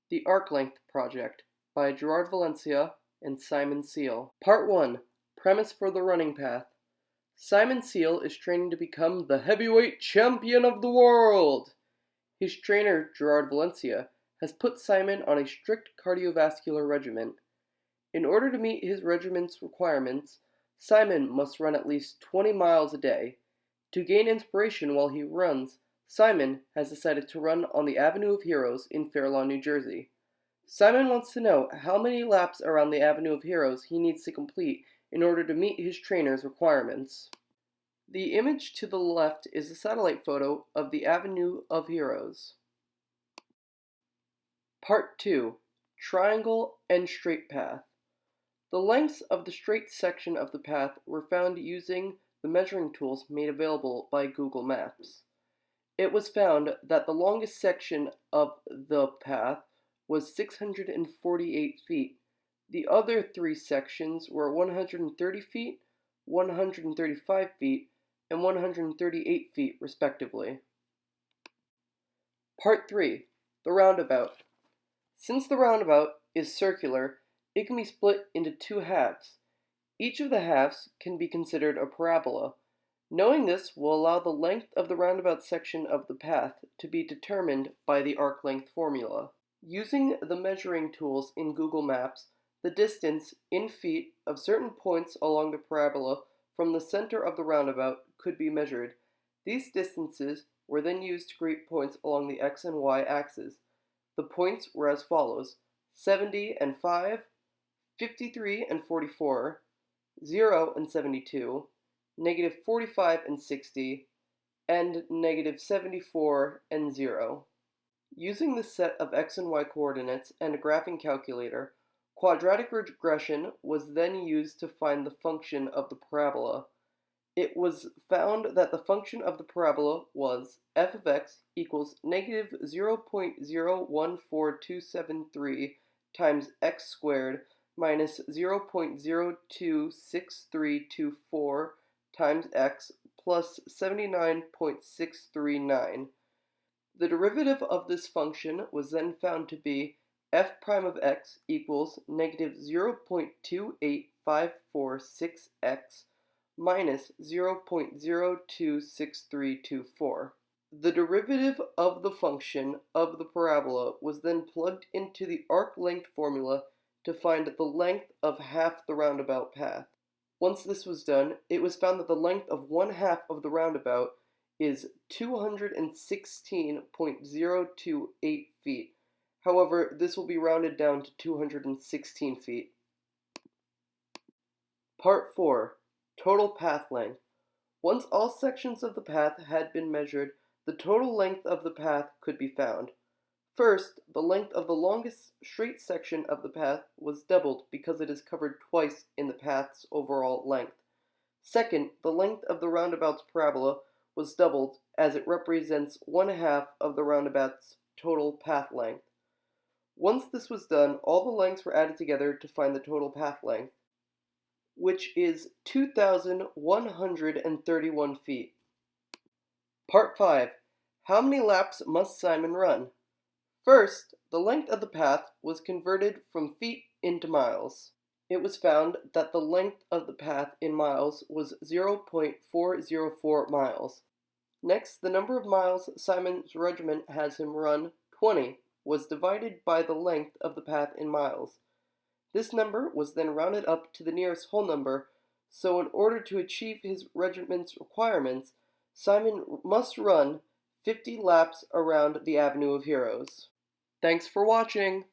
The Arc Length Project by Gerard Valencia and Simon Seal. Part 1. Premise for the running path. Simon Seal is training to become the heavyweight champion of the world. His trainer, Gerard Valencia, has put Simon on a strict cardiovascular regimen. In order to meet his regimen's requirements, Simon must run at least 20 miles a day. To gain inspiration while he runs, Simon has decided to run on the Avenue of Heroes in Fair Lawn, New Jersey. Simon wants to know how many laps around the Avenue of Heroes he needs to complete in order to meet his trainer's requirements. The image to the left is a satellite photo of the Avenue of Heroes. Part 2. Triangle and Straight Path. The lengths of the straight section of the path were found using the measuring tools made available by Google Maps. It was found that the longest section of the path was 648 feet. The other three sections were 130 feet, 135 feet, and 138 feet, respectively. Part 3. The Roundabout. Since the roundabout is circular, it can be split into two halves. Each of the halves can be considered a parabola. Knowing this will allow the length of the roundabout section of the path to be determined by the arc length formula. Using the measuring tools in Google Maps, the distance in feet of certain points along the parabola from the center of the roundabout could be measured. These distances were then used to create points along the x and y axes. The points were as follows: 70 and 5, 53 and 44, 0 and 72, negative 45 and 60, and negative 74 and 0. Using the set of x and y coordinates and a graphing calculator, quadratic regression was then used to find the function of the parabola. It was found that the function of the parabola was f of x equals negative 0.014273 times x squared minus 0.026324 times x plus 79.639. The derivative of this function was then found to be f prime of x equals negative 0.28546x minus 0.026324. The derivative of the function of the parabola was then plugged into the arc length formula to find the length of half the roundabout path. Once this was done, it was found that the length of one half of the roundabout is 216.028 feet. However, this will be rounded down to 216 feet. Part 4. Total path length. Once all sections of the path had been measured, the total length of the path could be found. First, the length of the longest straight section of the path was doubled because it is covered twice in the path's overall length. Second, the length of the roundabout's parabola was doubled as it represents one half of the roundabout's total path length. Once this was done, all the lengths were added together to find the total path length, which is 2,131 feet. Part 5. How many laps must Simon run? First, the length of the path was converted from feet into miles. It was found that the length of the path in miles was 0.404 miles. Next, the number of miles Simon's regiment has him run, 20, was divided by the length of the path in miles. This number was then rounded up to the nearest whole number, so in order to achieve his regiment's requirements, Simon must run 50 laps around the Avenue of Heroes. Thanks for watching!